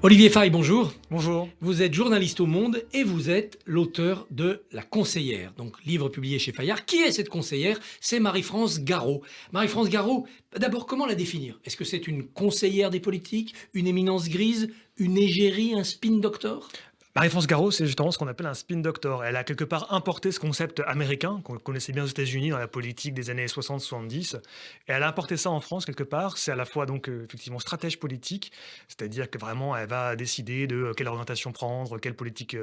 Olivier Faye, bonjour. Bonjour. Vous êtes journaliste au Monde et vous êtes l'auteur de La Conseillère, donc livre publié chez Fayard. Qui est cette conseillère? C'est Marie-France Garot. Marie-France Garot, d'abord, comment la définir? Est-ce que c'est une conseillère des politiques, une éminence grise, une égérie, un spin doctor? Marie-France Garot, c'est justement ce qu'on appelle un spin doctor. Elle a quelque part importé ce concept américain, qu'on connaissait bien aux États-Unis dans la politique des années 60-70. Et elle a importé ça en France quelque part. C'est à la fois donc effectivement stratège politique, c'est-à-dire que vraiment elle va décider de quelle orientation prendre, quelle politique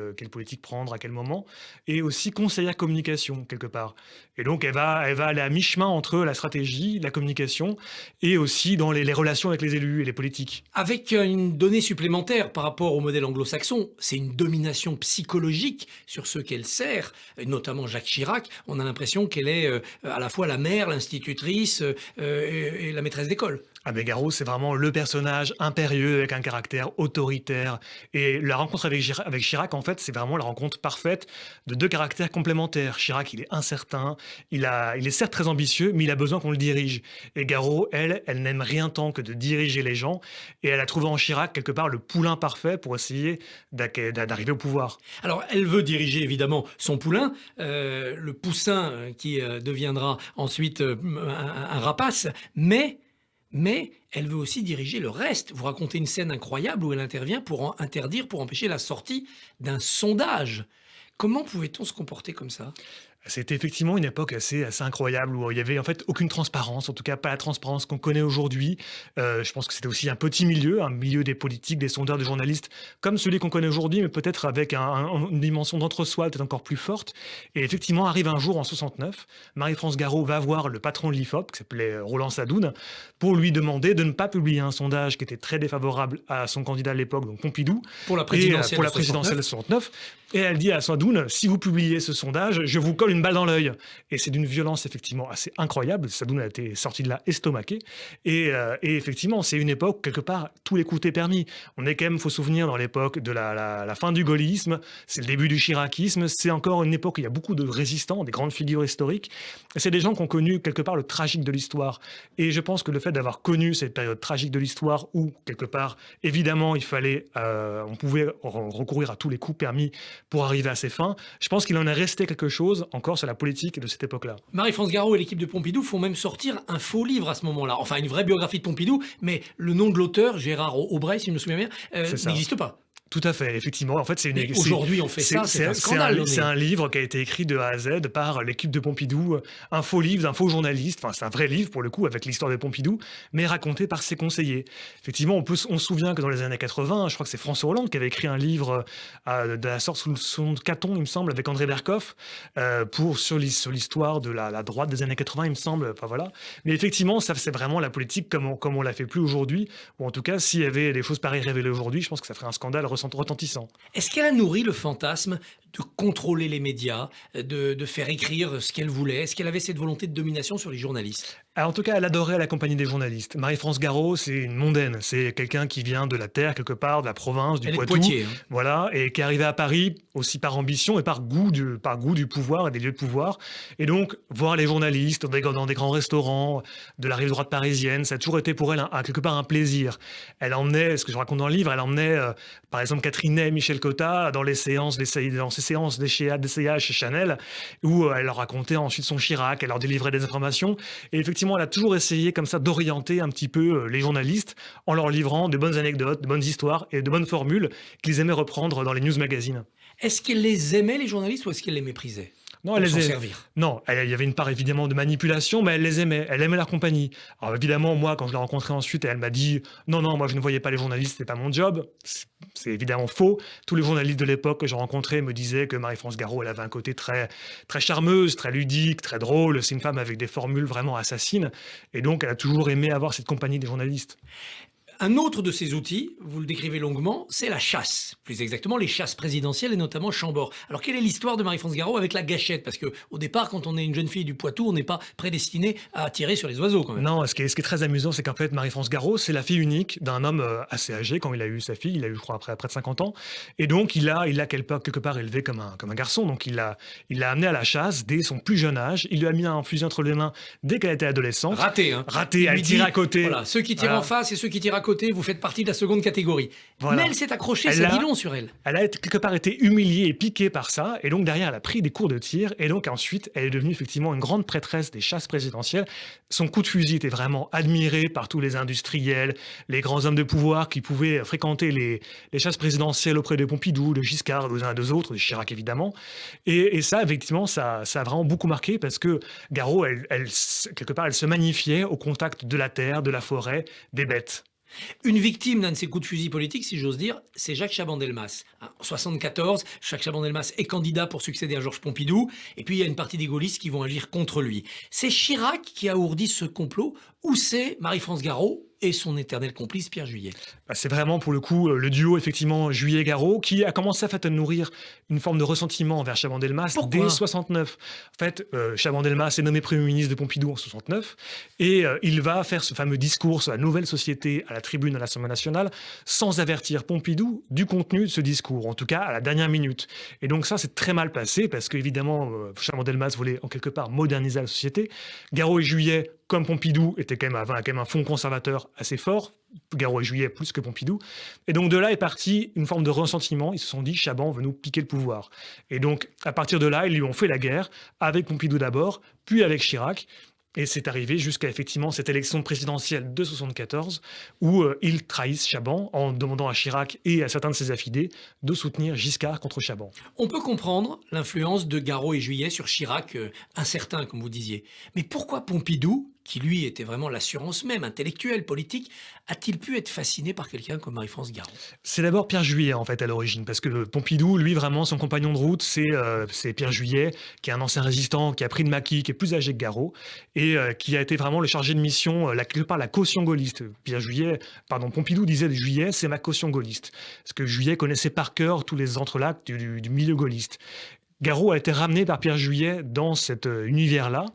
prendre, à quel moment. Et aussi conseillère communication quelque part. Et donc elle va aller à mi-chemin entre la stratégie, la communication et aussi dans les relations avec les élus et les politiques. Avec une donnée supplémentaire par rapport au modèle anglo-saxon, c'est une domination psychologique sur ceux qu'elle sert, notamment Jacques Chirac. On a l'impression qu'elle est à la fois la mère, l'institutrice et la maîtresse d'école. Abbé Garot, c'est vraiment le personnage impérieux avec un caractère autoritaire. Et la rencontre avec Chirac, en fait, c'est vraiment la rencontre parfaite de deux caractères complémentaires. Chirac, il est incertain, il est certes très ambitieux, mais il a besoin qu'on le dirige. Et Garot, elle n'aime rien tant que de diriger les gens. Et elle a trouvé en Chirac, quelque part, le poulain parfait pour essayer d'arriver au pouvoir. Alors, elle veut diriger évidemment son poulain, le poussin qui deviendra ensuite un rapace, mais elle veut aussi diriger le reste. Vous racontez une scène incroyable où elle intervient pour interdire, pour empêcher la sortie d'un sondage. Comment pouvait-on se comporter comme ça? C'était effectivement une époque assez incroyable où il y avait en fait aucune transparence, en tout cas pas la transparence qu'on connaît aujourd'hui. Je pense que c'était aussi un petit milieu, un milieu des politiques, des sondeurs, des journalistes, comme celui qu'on connaît aujourd'hui, mais peut-être avec une dimension d'entre-soi peut-être encore plus forte. Et effectivement, arrive un jour en 69, Marie-France Garot va voir le patron de l'IFOP, qui s'appelait Roland Sadoun, pour lui demander de ne pas publier un sondage qui était très défavorable à son candidat à l'époque, donc Pompidou, pour la présidentielle de 69. Et elle dit à Sadoun, si vous publiez ce sondage, je vous colle une balle dans l'œil. Et c'est d'une violence effectivement assez incroyable. Sadoun a été sorti de là estomaqué. Et effectivement, c'est une époque, quelque part, tous les coups étaient permis. On est quand même, faut souvenir, dans l'époque de la fin du gaullisme, c'est le début du chiracisme, c'est encore une époque où il y a beaucoup de résistants, des grandes figures historiques. Et c'est des gens qui ont connu quelque part le tragique de l'histoire. Et je pense que le fait d'avoir connu cette période tragique de l'histoire où, quelque part, évidemment, on pouvait recourir à tous les coups permis pour arriver à ses fins, je pense qu'il en est resté quelque chose encore sur la politique de cette époque-là. Marie-France Garot et l'équipe de Pompidou font même sortir un faux livre à ce moment-là. Enfin, une vraie biographie de Pompidou, mais le nom de l'auteur, Gérard Aubrey, si je me souviens bien, n'existe pas. Tout à fait, effectivement. En fait, aujourd'hui, on fait ça, c'est un scandale. C'est un livre qui a été écrit de A à Z par l'équipe de Pompidou, un faux livre d'un faux journaliste. Enfin, c'est un vrai livre pour le coup avec l'histoire de Pompidou, mais raconté par ses conseillers. Effectivement, on se souvient que dans les années 80, je crois que c'est François Hollande qui avait écrit un livre de la sorte sous le son de Caton, il me semble, avec André Berkoff, sur l'histoire de la droite des années 80, il me semble. Enfin voilà. Mais effectivement, ça c'est vraiment la politique comme on la fait plus aujourd'hui. Ou en tout cas, s'il y avait des choses pareilles révélées aujourd'hui, je pense que ça ferait un scandale retentissant. Est-ce qu'elle a nourri le fantasme de contrôler les médias, de faire écrire ce qu'elle voulait? Est-ce qu'elle avait cette volonté de domination sur les journalistes? En tout cas, elle adorait la compagnie des journalistes. Marie-France Garot, c'est une mondaine. C'est quelqu'un qui vient de la terre, quelque part, de la province, du Poitou. Poitiers, hein. Voilà, et qui est arrivé à Paris aussi par ambition et par goût du pouvoir et des lieux de pouvoir. Et donc, voir les journalistes dans des grands restaurants de la rive droite parisienne, ça a toujours été pour elle quelque part un plaisir. Elle emmenait, ce que je raconte dans le livre, elle emmenait, par exemple, Catherine Ney et Michel Cotta dans ces séances d'essayage chez Chanel, où elle leur racontait ensuite son Chirac, elle leur délivrait des informations. Et effectivement, elle a toujours essayé comme ça d'orienter un petit peu les journalistes en leur livrant de bonnes anecdotes, de bonnes histoires et de bonnes formules qu'ils aimaient reprendre dans les news magazines. Est-ce qu'elle les aimait, les journalistes, ou est-ce qu'elle les méprisait? Non, il y avait une part évidemment de manipulation, mais elle les aimait, elle aimait leur compagnie. Alors évidemment, moi, quand je l'ai rencontrée ensuite, elle m'a dit non, moi je ne voyais pas les journalistes, c'était pas mon job. C'est évidemment faux. Tous les journalistes de l'époque que j'ai rencontrés me disaient que Marie-France Garot, elle avait un côté très, très charmeuse, très ludique, très drôle. C'est une femme avec des formules vraiment assassines. Et donc, elle a toujours aimé avoir cette compagnie des journalistes. Un autre de ces outils, vous le décrivez longuement, c'est la chasse. Plus exactement, les chasses présidentielles et notamment Chambord. Alors, quelle est l'histoire de Marie-France Garot avec la gâchette? Parce qu'au départ, quand on est une jeune fille du Poitou, on n'est pas prédestiné à tirer sur les oiseaux, quand même. Non, ce qui est très amusant, c'est qu'en fait, Marie-France Garot, c'est la fille unique d'un homme assez âgé quand il a eu sa fille. Il a eu, je crois, après près de 50 ans. Et donc, il l'a quelque part élevé comme un garçon. Donc, il l'a amené à la chasse dès son plus jeune âge. Il lui a mis un fusil entre les mains dès qu'elle était adolescente. Raté, hein. Raté, elle tirait à côté. Voilà, ceux qui tirent en face et ceux qui tirent à côté. côté, vous faites partie de la seconde catégorie. Voilà. Mais elle s'est accrochée, Elle ça a- dit long sur elle. Elle a quelque part été humiliée et piquée par ça, et donc derrière, elle a pris des cours de tir, et donc ensuite, elle est devenue effectivement une grande prêtresse des chasses présidentielles. Son coup de fusil était vraiment admiré par tous les industriels, les grands hommes de pouvoir qui pouvaient fréquenter les chasses présidentielles auprès de Pompidou, de Giscard, des uns et des autres, de Chirac évidemment. Et ça, effectivement, ça a vraiment beaucoup marqué parce que Garot, quelque part, elle se magnifiait au contact de la terre, de la forêt, des bêtes. Une victime d'un de ces coups de fusil politiques, si j'ose dire, c'est Jacques Chaban-Delmas. En 1974, Jacques Chaban-Delmas est candidat pour succéder à Georges Pompidou, et puis il y a une partie des gaullistes qui vont agir contre lui. C'est Chirac qui a ourdi ce complot, ou c'est Marie-France Garot et son éternel complice Pierre Juillet? C'est vraiment pour le coup le duo effectivement Juillet-Garot qui a commencé en fait, à nourrir une forme de ressentiment envers Chaban-Delmas Pourquoi dès 69. En fait, Chaban-Delmas est nommé Premier ministre de Pompidou en 69 et il va faire ce fameux discours sur la nouvelle société à la tribune à l'Assemblée nationale sans avertir Pompidou du contenu de ce discours, en tout cas à la dernière minute. Et donc ça, c'est très mal passé parce qu'évidemment, Chaban-Delmas voulait en quelque part moderniser la société. Garot et Juillet, comme Pompidou, avaient quand même un fond conservateur assez fort. Garot et Juillet plus que Pompidou. Et donc de là est partie une forme de ressentiment. Ils se sont dit, Chaban veut nous piquer le pouvoir. Et donc à partir de là, ils lui ont fait la guerre, avec Pompidou d'abord, puis avec Chirac. Et c'est arrivé jusqu'à effectivement cette élection présidentielle de 74 où ils trahissent Chaban en demandant à Chirac et à certains de ses affidés de soutenir Giscard contre Chaban. On peut comprendre l'influence de Garot et Juillet sur Chirac, incertain comme vous disiez. Mais pourquoi Pompidou, qui lui était vraiment l'assurance même, intellectuelle, politique, a-t-il pu être fasciné par quelqu'un comme Marie-France Garot? C'est d'abord Pierre Juillet en fait à l'origine, parce que Pompidou, lui vraiment son compagnon de route, c'est Pierre Juillet, qui est un ancien résistant, qui a pris le maquis, qui est plus âgé que Garot, et qui a été vraiment le chargé de mission, quelque part la caution gaulliste. Pompidou disait de Juillet, c'est ma caution gaulliste, parce que Juillet connaissait par cœur tous les entrelacs du milieu gaulliste. Garot a été ramené par Pierre Juillet dans cet univers-là.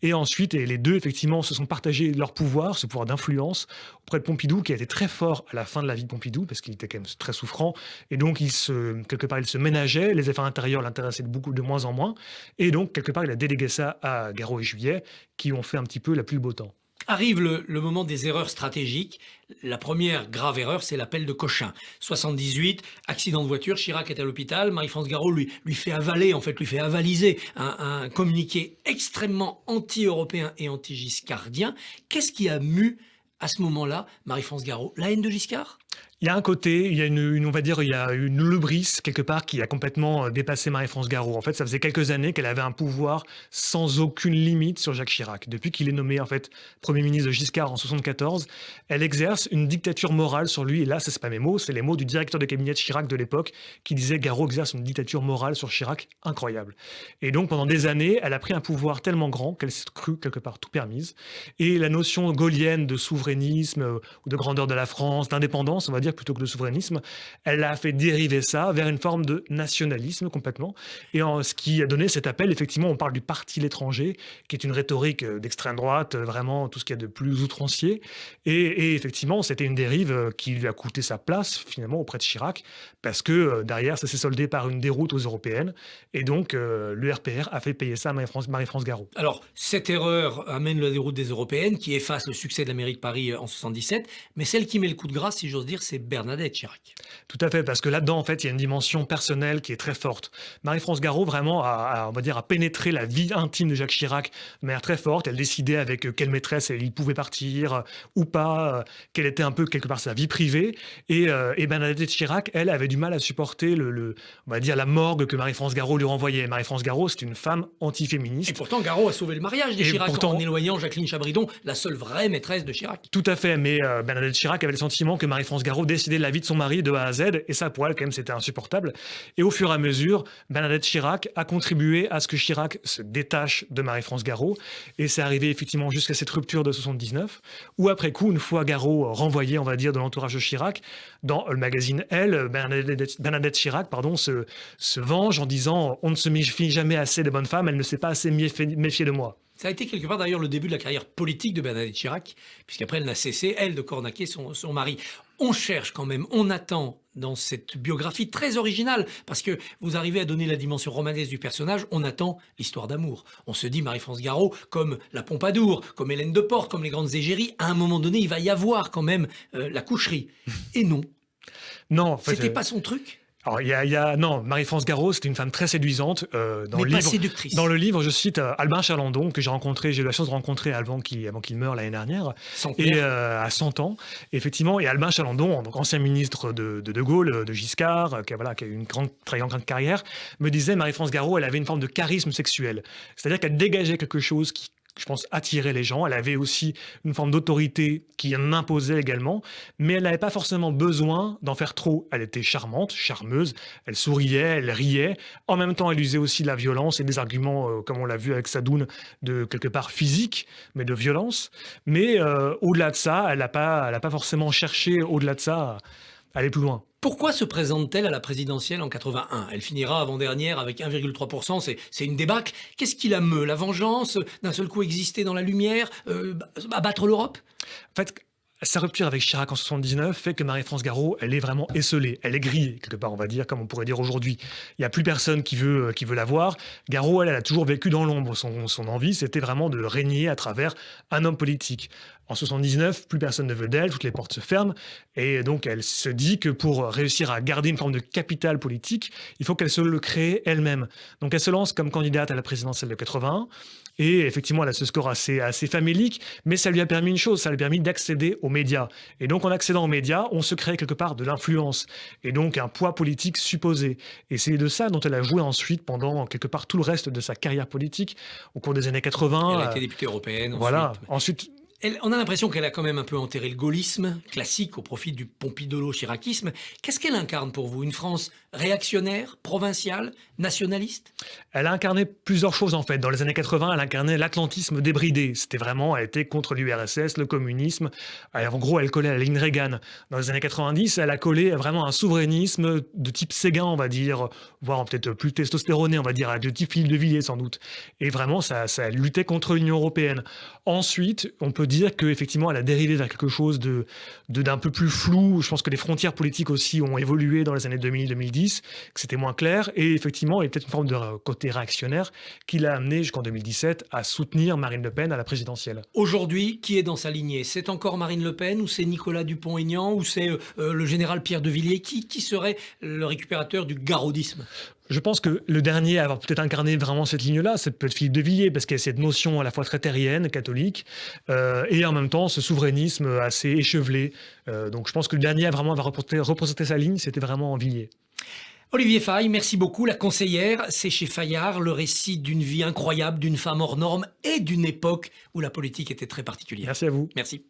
Et ensuite, les deux, effectivement, se sont partagés leur pouvoir, ce pouvoir d'influence, auprès de Pompidou, qui a été très fort à la fin de la vie de Pompidou, parce qu'il était quand même très souffrant. Et donc, quelque part, il se ménageait. Les affaires intérieures l'intéressaient de moins en moins. Et donc, quelque part, il a délégué ça à Garot et Juillet, qui ont fait un petit peu la pluie le beau temps. Arrive le moment des erreurs stratégiques. La première grave erreur, c'est l'appel de Cochin. 78, accident de voiture, Chirac est à l'hôpital, Marie-France Garot lui fait avaler, lui fait avaliser un communiqué extrêmement anti-européen et anti-giscardien. Qu'est-ce qui a mu à ce moment-là Marie-France Garot? La haine de Giscard? Il y a un côté, il y a on va dire, il y a une lubris quelque part qui a complètement dépassé Marie-France Garot. En fait, ça faisait quelques années qu'elle avait un pouvoir sans aucune limite sur Jacques Chirac. Depuis qu'il est nommé en fait Premier ministre de Giscard en 74, elle exerce une dictature morale sur lui. Et là, c'est pas mes mots, c'est les mots du directeur de cabinet de Chirac de l'époque qui disait Garot exerce une dictature morale sur Chirac incroyable. Et donc pendant des années, elle a pris un pouvoir tellement grand qu'elle s'est crue quelque part tout permise. Et la notion gaullienne de souverainisme ou de grandeur de la France, d'indépendance, on va dire plutôt que de souverainisme, elle a fait dériver ça vers une forme de nationalisme complètement. Et ce qui a donné cet appel, effectivement, on parle du parti l'étranger, qui est une rhétorique d'extrême droite, vraiment tout ce qu'il y a de plus outrancier. Et effectivement, c'était une dérive qui lui a coûté sa place, finalement, auprès de Chirac, parce que derrière, ça s'est soldé par une déroute aux européennes. Et donc, le RPR a fait payer ça à Marie-France Garot. Alors, cette erreur amène la déroute des européennes, qui efface le succès de la mairie de Paris en 77, mais celle qui met le coup de grâce, si j'ose dire, c'est Bernadette Chirac. Tout à fait, parce que là-dedans, en fait, il y a une dimension personnelle qui est très forte. Marie-France Garot, vraiment, on va dire, a pénétré la vie intime de Jacques Chirac de manière très forte. Elle décidait avec quelle maîtresse il pouvait partir ou pas, quelle était un peu, quelque part, sa vie privée. Et Bernadette Chirac, elle, avait du mal à supporter on va dire, la morgue que Marie-France Garot lui renvoyait. Marie-France Garot, c'est une femme antiféministe. Et pourtant, Garot a sauvé le mariage des Chirac en éloignant Jacqueline Chabridon, la seule vraie maîtresse de Chirac. Tout à fait, mais Bernadette Chirac avait le sentiment que Marie-France Garot décidait de la vie de son mari de A à Z, et ça pour elle quand même c'était insupportable. Et au fur et à mesure, Bernadette Chirac a contribué à ce que Chirac se détache de Marie-France Garot, et c'est arrivé effectivement jusqu'à cette rupture de 79, où après coup, une fois Garot renvoyé, on va dire, de l'entourage de Chirac, dans le magazine Elle, Bernadette Chirac se venge en disant « On ne se méfie jamais assez des bonnes femmes, elle ne s'est pas assez méfiée de moi ». Ça a été quelque part d'ailleurs le début de la carrière politique de Bernadette Chirac, puisqu'après elle n'a cessé, elle, de cornaquer son mari. On cherche quand même, on attend dans cette biographie très originale, parce que vous arrivez à donner la dimension romanesque du personnage, on attend l'histoire d'amour. On se dit Marie-France Garot comme la Pompadour, comme Hélène de Portes, comme les grandes égéries, à un moment donné il va y avoir quand même la coucherie. Et non, Non, en fait, c'était pas son truc. alors, non, Marie-France Garot, c'était une femme très séduisante. Mais pas séductrice. Dans le livre, je cite Albin Chalandon, que j'ai eu la chance de rencontrer avant qu'il meure l'année dernière, et à 100 ans. Effectivement, et Albin Chalandon, donc ancien ministre de Gaulle, de Giscard, qui a eu une très grande carrière, me disait Marie-France Garot, elle avait une forme de charisme sexuel. C'est-à-dire qu'elle dégageait quelque chose qui, je pense, attirait les gens. Elle avait aussi une forme d'autorité qui en imposait également, mais elle n'avait pas forcément besoin d'en faire trop. Elle était charmante, charmeuse, elle souriait, elle riait. En même temps, elle usait aussi de la violence et des arguments, comme on l'a vu avec Sadoun, de quelque part physique, mais de violence. Mais au-delà de ça, elle n'a pas forcément cherché, au-delà de ça, à aller plus loin. Pourquoi se présente-t-elle à la présidentielle en 81 ? Elle finira avant-dernière avec 1,3%, c'est une débâcle. Qu'est-ce qui la meut ? La vengeance ? D'un seul coup exister dans la lumière ? Abattre l'Europe ? En fait, sa rupture avec Chirac en 79 fait que Marie-France Garot, elle est vraiment esseulée, elle est grillée, quelque part, on va dire, comme on pourrait dire aujourd'hui. Il n'y a plus personne qui veut la voir. Garot, elle a toujours vécu dans l'ombre. Son envie, c'était vraiment de régner à travers un homme politique. En 79, plus personne ne veut d'elle, toutes les portes se ferment, et donc elle se dit que pour réussir à garder une forme de capital politique, il faut qu'elle se le crée elle-même. Donc elle se lance comme candidate à la présidentielle de 81, et effectivement elle a ce score assez famélique, mais ça lui a permis une chose, ça lui a permis d'accéder aux médias. Et donc en accédant aux médias, on se crée quelque part de l'influence, et donc un poids politique supposé. Et c'est de ça dont elle a joué ensuite pendant quelque part tout le reste de sa carrière politique, au cours des années 80. Elle a été députée européenne. Voilà, ensuite on a l'impression qu'elle a quand même un peu enterré le gaullisme classique au profit du pompidolo-chiracisme. Qu'est-ce qu'elle incarne pour vous ? Une France réactionnaire, provinciale, nationaliste ? Elle a incarné plusieurs choses en fait. Dans les années 80, elle incarnait l'atlantisme débridé. C'était vraiment, elle était contre l'URSS, le communisme. En gros, elle collait à la ligne Reagan. Dans les années 90, elle a collé vraiment un souverainisme de type Séguin, on va dire, voire peut-être plus testostéroné, on va dire, de type Philippe de Villiers sans doute. Et vraiment, ça luttait contre l'Union européenne. Ensuite, on peut dire qu'effectivement, elle a dérivé vers quelque chose d'un peu plus flou. Je pense que les frontières politiques aussi ont évolué dans les années 2000-2010, que c'était moins clair. Et effectivement, il y a peut-être une forme de côté réactionnaire qui l'a amené jusqu'en 2017 à soutenir Marine Le Pen à la présidentielle. Aujourd'hui, qui est dans sa lignée ? C'est encore Marine Le Pen ou c'est Nicolas Dupont-Aignan ou c'est le général Pierre de Villiers ? Qui serait le récupérateur du garodisme ? Je pense que le dernier à avoir peut-être incarné vraiment cette ligne-là, c'est peut-être Philippe de Villiers, parce qu'il y a cette notion à la fois très terrienne, catholique, et en même temps ce souverainisme assez échevelé. Donc je pense que le dernier à vraiment avoir représenté sa ligne, c'était vraiment Villiers. Olivier Faye, merci beaucoup. La Conseillère, c'est chez Fayard, le récit d'une vie incroyable, d'une femme hors norme et d'une époque où la politique était très particulière. Merci à vous. Merci.